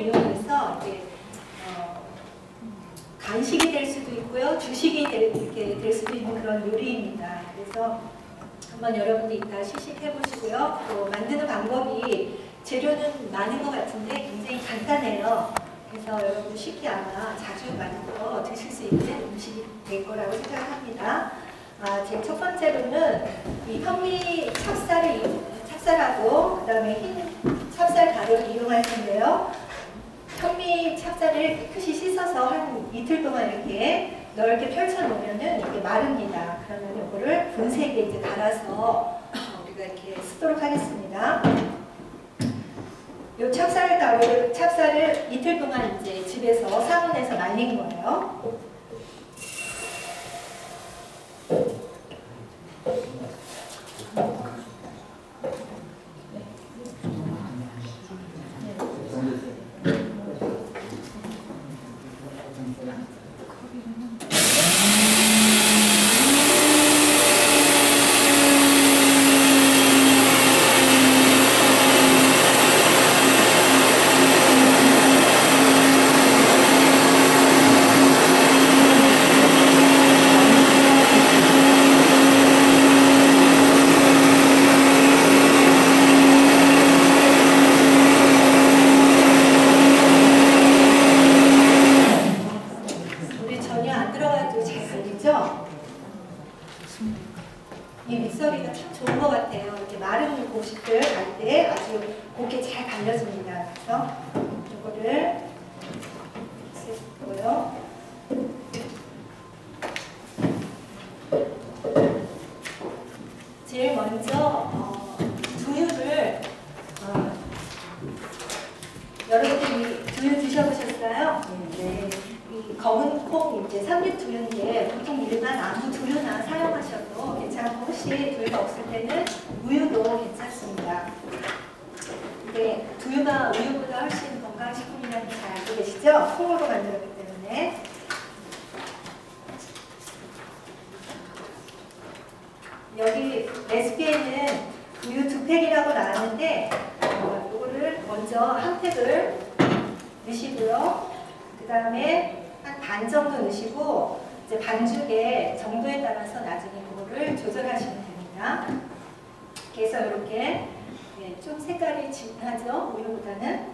이용해서 이제 간식이 될 수도 있고요, 주식이 될 수도 있는 그런 요리입니다. 그래서 한번 여러분들 이따 시식해 보시고요. 또 만드는 방법이 재료는 많은 것 같은데 굉장히 간단해요. 그래서 여러분들 쉽게 아마 자주 만들어 드실 수 있는 음식이 될 거라고 생각합니다. 제 첫 번째로는 이 현미 찹쌀하고 그 다음에 흰 찹쌀 가루를 이용할 텐데요. 현미 찹쌀을 깨끗이 씻어서 한 이틀 동안 이렇게 넓게 펼쳐 놓으면은 이게 마릅니다. 그러면 이거를 분쇄기에 이제 갈아서 우리가 이렇게 쓰도록 하겠습니다. 요 찹쌀을 이틀 동안 이제 집에서 상온에서 말린 거예요. 이 믹서기가 참 좋은 것 같아요. 이렇게 마른 고식들 갈 때 아주 곱게 잘 갈려집니다. 그래서 이거를 쓰고요. 제일 먼저 두유를 여러분들이 두유 드셔보셨어요? 네. 이 검은 콩 이제 삼립두유인데 보통 일반 아무 두유나 사용하셔도 괜찮고 혹시 두유가 없을 때는 우유도 괜찮습니다. 근데 두유가 우유보다 훨씬 건강식품이라는 걸 잘 알고 계시죠? 콩으로 만들었기 때문에. 여기 레시피에는 우유 2팩이라고 나왔는데 이거를 먼저 한 팩을 넣으시고요. 그 다음에 한 반 정도 넣으시고 이제 반죽의 정도에 따라서 나중에 그거를 조절하시면 됩니다. 그래서 이렇게 좀 색깔이 진하죠? 우유보다는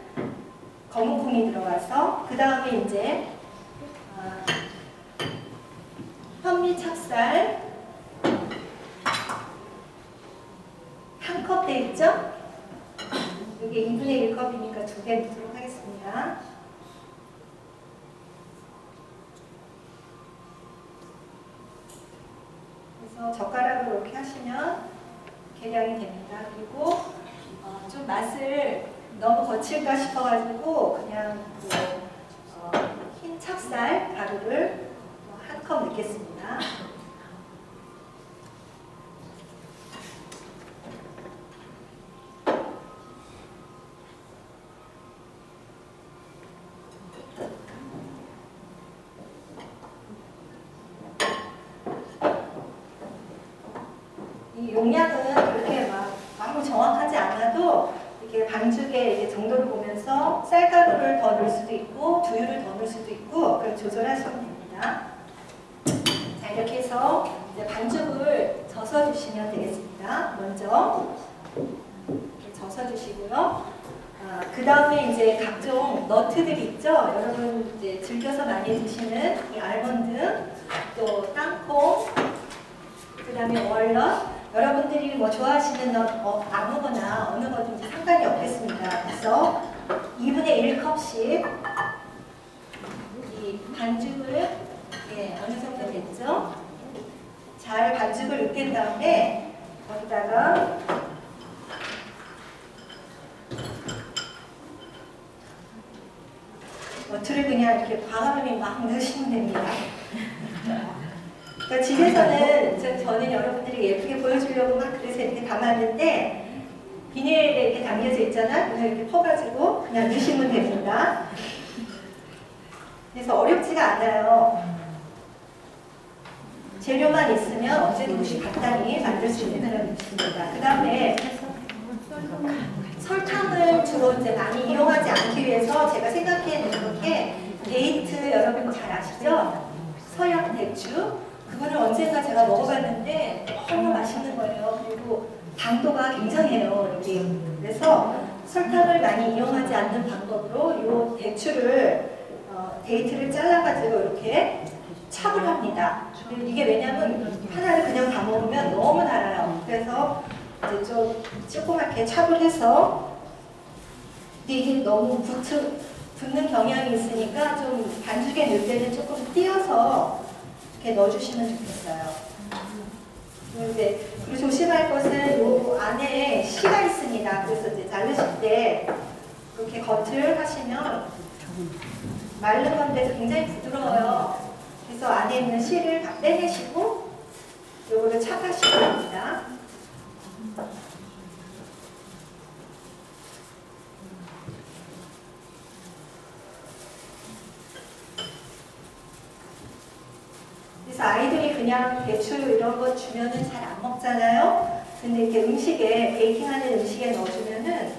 검은 콩이 들어가서 그 다음에 이제 현미 찹쌀 한 컵 돼 있죠? 이게 2분의 1컵이니까 2개 넣도록 하겠습니다. 그래서 젓가락으로 이렇게 하시면 계량이 됩니다. 그리고 좀 맛을 너무 거칠까 싶어가지고 그냥 흰 찹쌀 가루를 한 컵 넣겠습니다. 이 용량은 그렇게 막 너무 정확하지 않아도 이렇게 반죽의 이렇게 정도를 보면서 쌀가루를 더 넣을 수도 있고 두유를 더 넣을 수도 있고 그걸 조절하시면 됩니다. 자, 이렇게 해서 이제 반죽을 져서 주시면 되겠습니다. 먼저 이렇게 져서 주시고요. 그 다음에 이제 각종 너트들 있죠? 여러분 이제 즐겨서 많이 드시는 이 알몬드, 또 땅콩, 그 다음에 월넛, 여러분들이 뭐 좋아하시는 아무거나 어느 거든지 상관이 없겠습니다. 그래서 2분의 1컵씩 이 반죽을 어느 정도 됐죠? 잘 반죽을 으깬 다음에 거기다가 너트를 그냥 이렇게 과감하게 막 넣으시면 됩니다. 그러니까 집에서는 저는 여러분들이 예쁘게 보여주려고 막 그래서 이렇게 담았는데 비닐에 이렇게 담겨져 있잖아. 그냥 이렇게 퍼가지고 그냥 넣으시면 됩니다. 그래서 어렵지가 않아요. 재료만 있으면 언제든지 간단히 만들 수 있는 사람이 있습니다. 그 다음에 설탕을 주로 이제 많이 이용하지 않기 위해서 제가 생각해낸 게 데이트 여러분 잘 아시죠? 서양 대추. 그거를 언젠가 제가 먹어봤는데 너무 맛있는 거예요. 그리고 당도가 굉장해요, 여기. 그래서 설탕을 많이 이용하지 않는 방법으로 이 대추를 데이트를 잘라가지고 이렇게 찹을 합니다. 이게 왜냐면 하나를 그냥 다 먹으면 너무 달아요. 그래서 이제 좀 조그맣게 찹을 해서 이게 너무 붙는 경향이 있으니까 좀 반죽에 넣을 때는 조금 띄어서 이렇게 넣어주시면 좋겠어요. 그리고 조심할 것은 요 안에 씨가 있습니다. 그래서 이제 자르실 때 이렇게 겉을 하시면 마른 건데도 굉장히 부드러워요. 그래서 안에 있는 씨를 다 빼내시고 요거를 찹하시면 됩니다. 그래서 아이들이 그냥 대추 이런 거 주면은 잘 안 먹잖아요. 근데 이렇게 음식에, 베이킹하는 음식에 넣어주면은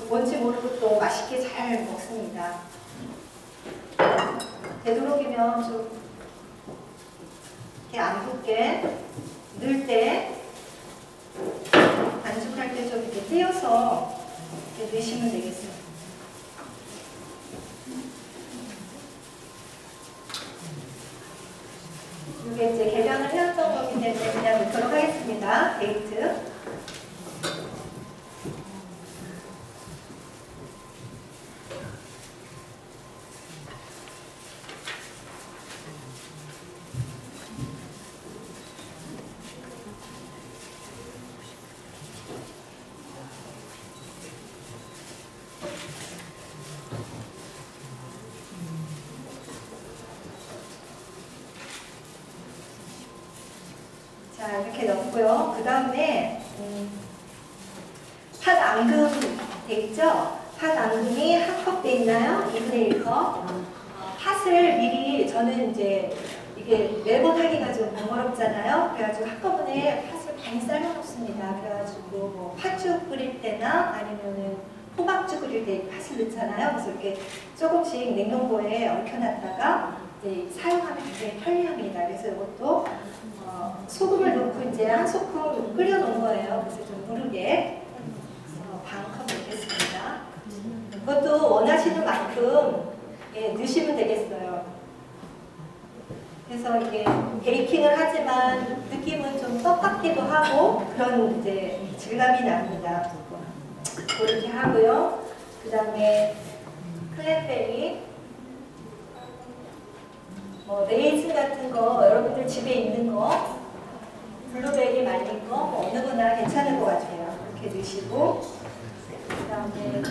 뭔지 모르고 또 맛있게 잘 먹습니다. 되도록이면 좀 이렇게 안 붙게 넣을 때 반죽할 때 좀 이렇게 띄어서 이렇게 넣으시면 되겠습니다. 이게 이제 계량을 해왔던 거기 때문에 그냥 넣도록 하겠습니다. 데이트. 자, 이렇게 넣고요. 그 다음에 팥 앙금 돼 있죠? 팥 앙금이 한 컵 돼 있나요? 2분의 1컵. 팥을 미리, 저는 이제 이게 매번 하기가 좀 번거롭잖아요. 그래가지고 한꺼번에 팥을 많이 삶아 놓습니다. 그래가지고 뭐 팥죽 끓일 때나 아니면은 호박죽 끓일 때 팥을 넣잖아요. 그래서 이렇게 조금씩 냉동고에 얽혀놨다가 이제 사용하면 굉장히 편리합니다. 그래서 이것도 소금을 넣고 이제 한 소끔 끓여 놓은 거예요. 그래서 좀 무르게 반 컵 넣겠습니다. 이것도 원하시는 만큼 넣으시면 되겠어요. 그래서 이게 베이킹을 하지만 느낌은 좀 떡 같기도 하고 그런 이제 질감이 납니다. 그렇게 하고요. 그 다음에 클랜베리, 레이즈 같은 거 여러분들 집에 있는 거, 블루베리 말린 거 어느 거나 괜찮을 것 같아요. 이렇게 넣으시고 그 다음에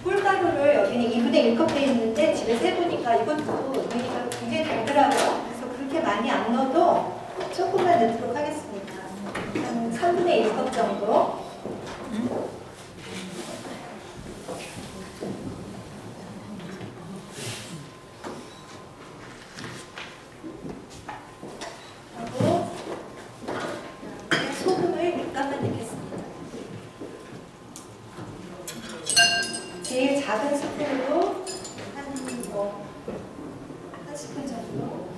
꿀가루를 여기는 2분의 1컵 돼 있는데 집에 세보니까 이것도 넣으니까 굉장히 달더라고요. 그래서 그렇게 많이 안 넣어도 조금만 넣도록 하겠습니다. 한 3분의 1컵 정도. 제일 작은 스푼으로 한 스푼 정도.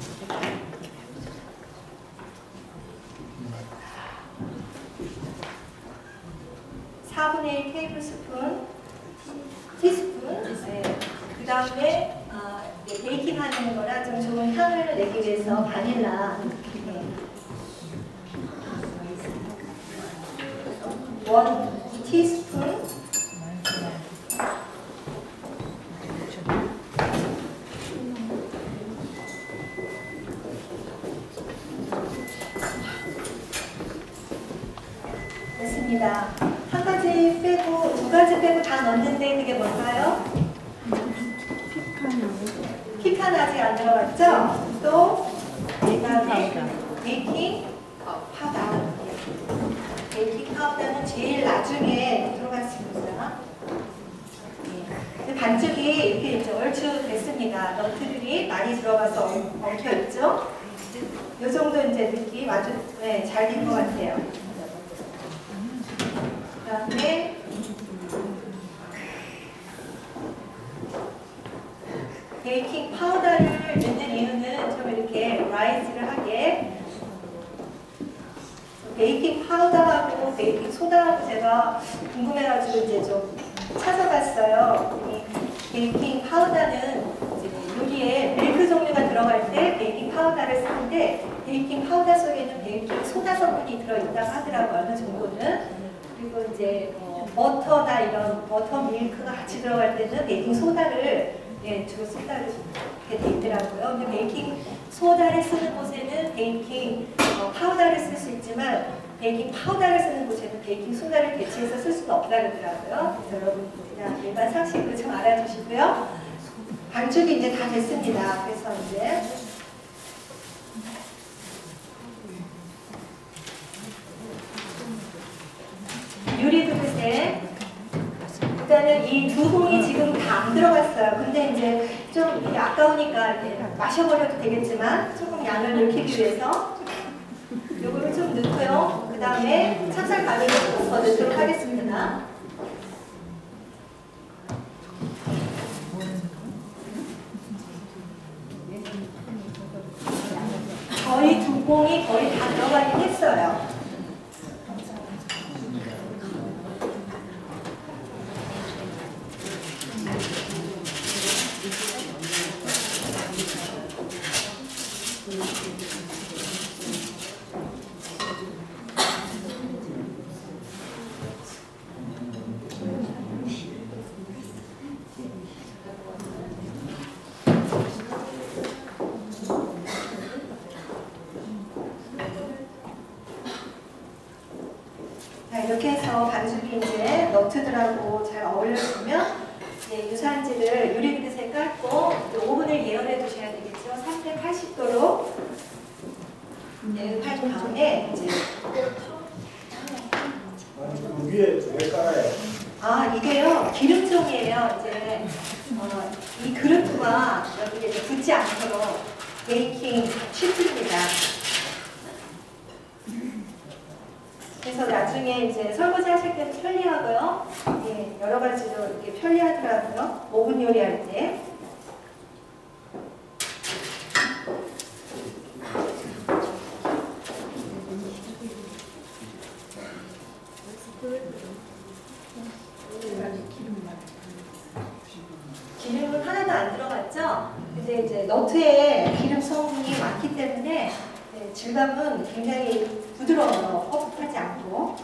(4분의 1) 테이블 스푼, 티스푼. 네. 그 다음에 베이킹 하는 거라 좀 좋은 향을 내기 위해서 바닐라. 네. 1 티스푼. 됐습니다. 한 가지 빼고, 두 가지 빼고 다 넣었는데 그게 뭘까요? 피칸 아직 안 들어갔죠? 또 그다음에 베이킹 파우더. 베이킹 파우더는 제일 나중에 들어갔습니다. 네. 반죽이 이렇게 이제 얼추 됐습니다. 너트들이 많이 들어가서 엉켜 있죠? 이 정도 이제 느낌 아주 잘 된 것 같아요. 그 다음에 베이킹 파우더를 넣는 이유는 좀 이렇게 라이즈를 하게. 베이킹 파우더하고 베이킹 소다하고 제가 궁금해가지고 이제 좀 찾아봤어요. 이 베이킹 파우더는 이제 요리에 밀크 종류가 들어갈 때 베이킹 파우더를 쓰는데 베이킹 파우더 속에는 베이킹 소다 성분이 들어있다고 하더라고요. 어느 정도는. 그리고 이제 버터나 이런 버터 밀크가 같이 들어갈 때는 베이킹 소다를 주로 쓴다고 돼 있더라고요. 근데 베이킹 소다를 쓰는 곳에는 베이킹 파우더를 쓸 수 있지만 베이킹 파우더를 쓰는 곳에는 베이킹 소다를 대체해서 쓸 수는 없다 그러더라고요. 그래서 여러분 그냥 일반 상식으로 좀 알아주시고요. 반죽이 이제 다 됐습니다. 그래서 이제 유리 그릇에 일단은 이 두 봉이 지금 다 안 들어갔어요. 근데 이제 좀 아까우니까 이렇게 마셔버려도 되겠지만 조금 양을 넣기 위해서 요거를 좀 넣고요. 그 다음에 찹쌀가루를 더 넣도록 하겠습니다. 거의 두 봉이 거의 다 들어가긴 했어요. 이렇게 해서 반죽이 이제 너트들하고 잘 어울려주면 이제 유산지를 유리 그릇에 깔고 오븐을 예열해 두셔야 되겠죠. 380도로 예열한 다음에 이제 위에 왜 깔아요? 아 이게요 기름종이에요. 이제 이 그릇과 여기에 이제 붙지 않도록 베이킹 시트입니다. 그래서 나중에 이제 설거지 하실 때는 편리하고요. 예, 여러 가지로 이렇게 편리하더라고요. 오븐 요리할 때. 기름은 하나도 안 들어갔죠? 근데 이제 너트에 기름 성분이 많기 때문에 질감은 굉장히 부드러워요. 퍽퍽하지 않고.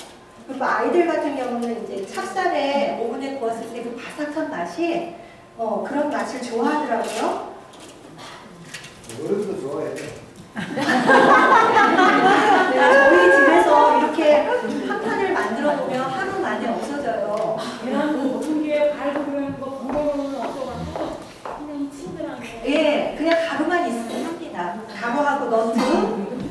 그리고 아이들 같은 경우는 이제 찹쌀에 오븐에 구웠을 때 그 바삭한 맛이 그런 맛을 좋아하더라고요. 어른도 좋아해. 저희 집에서 이렇게 한 판을 만들어 보면 하루 만에 없어져요. 이런 오븐기에 밟으면 뭐 번거로움은 없어가지고 그냥 친근하게. 예, 그냥 가루만 있으면 합니다. 가루하고 너트,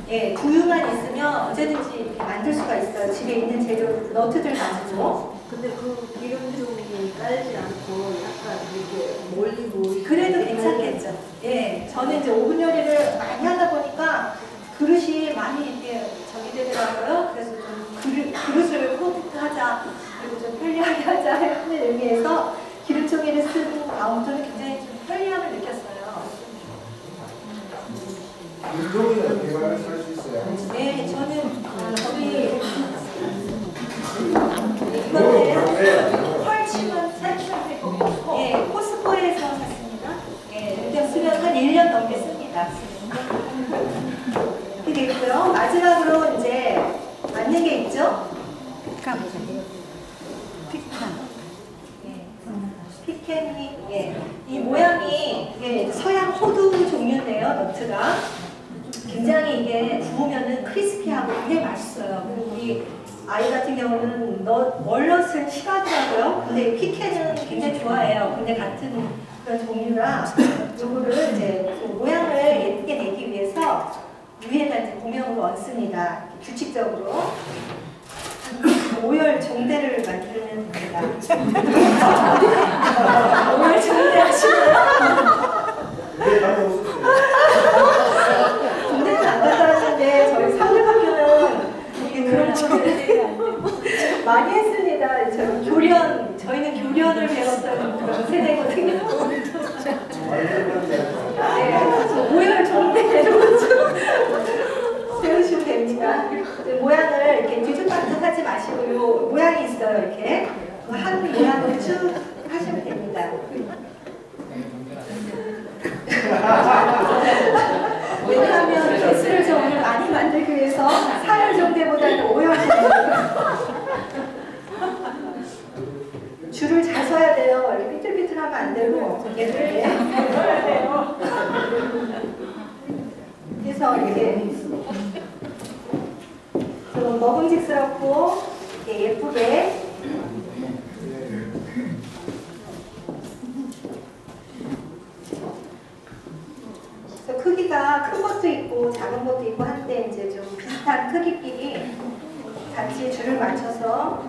예, 두유만 있으면 언제든지 이렇게 만들 수가 있어요. 집에 있는 재료, 너트들 가지고. 근데 그 기름종이 깔지 않고 약간 이렇게 몰리고 그래도 괜찮겠죠. 예, 저는 이제 오븐 요리를 많이 하다 보니까 그릇이 많이 이렇게 저기 되더라고요. 그래서 좀 그릇을 컴팩트하자, 그리고 좀 편리하게 하자 하는 의미에서 기름종이를 쓴 다음부터는 굉장히 좀 편리함을 느꼈어요. 운동이는 어떻게 말해서 할 수 있어요? 네, 저는 저기 이거는 펄치먼트 예, 코스코에서 샀습니다. 예, 근데 쓰면 한 1년 넘게 씁니다. 이렇게 되고요. 마지막으로 이제 맞는 게 있죠? 피켄이, 예, 이 모양이 서양 호두 종류인데요, 너트가. 굉장히 이게 구우면은 크리스피하고 굉장히 맛있어요. 그리고 우리 아이 같은 경우는 월넛을 싫어하더라고요. 근데 피켄은 굉장히 좋아해요. 근데 같은 그런 종류라 요거를 이제 그 모양을 예쁘게 내기 위해서 위에다 이제 고명으로 얹습니다. 규칙적으로. 오열 종대를 만들면 됩니다. 오열 종대 하시나요? 왜 나도 없었어요? 종대는 안 갖다 왔는데 저희 사립학교는 그런 종대들이 많이 했습니다. 저희는 교련을 배웠던 그런 세대거든요. 왜냐하면 개수를 좀 오늘 많이 만들기 위해서 4열 정도보다는 5열 정도. 줄을 잘 서야 돼요. 이렇게 삐뚤삐뚤하면 안 되고 예쁘게 서야 돼요. 그래서 이렇게 좀 먹음직스럽고 이렇게 예쁘게 그래서 크기가 큰 것도 있고 작은 것도 있고 한데 이제 좀 비슷한 크기끼리 같이 줄을 맞춰서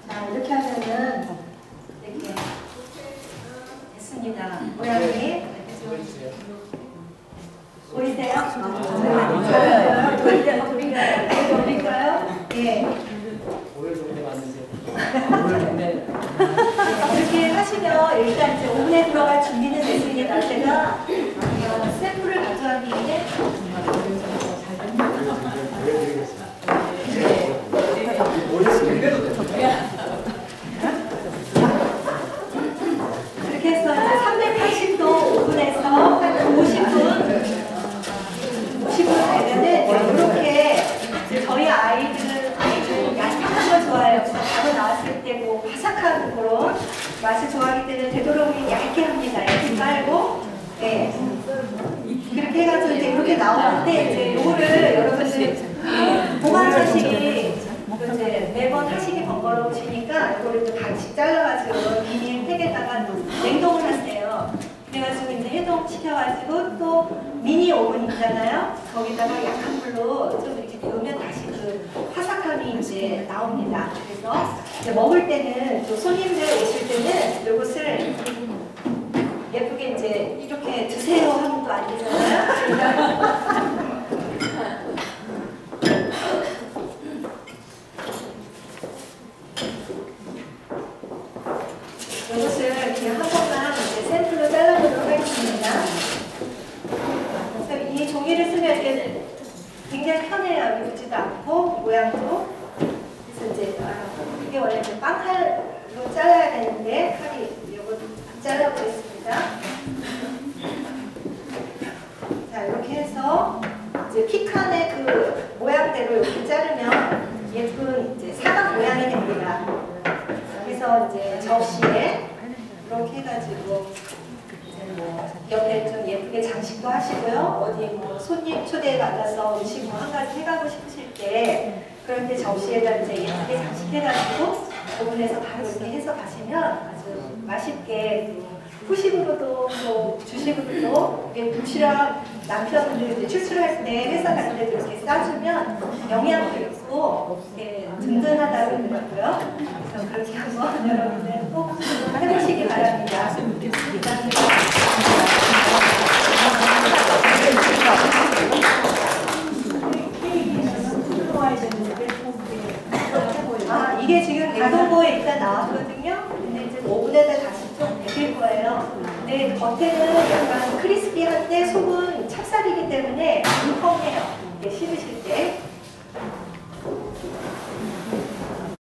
자 이렇게 하면은 이렇게 됐습니다. 모양이 보이세요? 돌릴까요? 예. 이렇게 하시면 일단 이제 오븐에 들어갈 준비는 됐으니까 제가 샘플을 가져왔는데 그렇게 해서 이제 380도 오븐에서 한 50분 되면은 이렇게 저희 아이들은 얀약한 걸 좋아해요. 그래서 바로 나왔을 때 뭐 바삭한 그런 맛을 좋아하기 때문에 되도록 얇게 합니다. 얇게 깔고 네. 그렇게 해가지고 이제 이렇게 나오는데 이제 요거를 여러분들 보관하시기 이제 매번 하시기 번거로우시니까 이거를 또 같이 잘라가지고 비닐 팩에다가 냉동을 하세요. 그래가지고 이제 해동시켜가지고 또 미니 오븐 있잖아요. 거기다가 약한 불로 좀 이렇게 데우면 다시 그 화삭함이 이제 나옵니다. 그래서 이제 먹을 때는 또 손님들 오실 때는 이것을 예쁘게 이제 이렇게 드세요 하면 또 안 되잖아요. 이것을 이렇게 한 번만 이제 샘플로 잘라보도록 하겠습니다. 그래서 이 종이를 쓰면 이렇게 굉장히 편해요. 묻지도 않고 모양도. 그래서 이제 이게 원래 이제 빵칼로 잘라야 되는데 칼이 이거 잘라보겠습니다. 자 이렇게 해서 이제 피칸의 그 모양대로 이렇게 자르면 예쁜 이제 사각 모양이 됩니다. 그래서 이제 접시에 이렇게 해가지고 이제 뭐 옆에 좀 예쁘게 장식도 하시고요. 어디 뭐 손님 초대 받아서 음식 뭐 한 가지 해가고 싶으실 때 그럴 때 접시에다 이제 예쁘게 장식해가지고 오븐에서 바로 이렇게 해서 가시면 아주 맛있게 후식으로도 또 주식으로도 이게 부치랑 남편분들 이제 출출할 때 회사 갈 때도 이렇게 싸주면 영양도 있고 이렇게 든든하다고 그러더라고요. 그래서 그렇게 한번 여러분들 꼭 해보시기 바랍니다. 아, 이게 지금 가동고에 일단 나왔거든요. 근데 이제 오븐에다 다시 좀 데필 거예요. 근데 겉에는 약간 크리스피한데 속은 찹쌀이기 때문에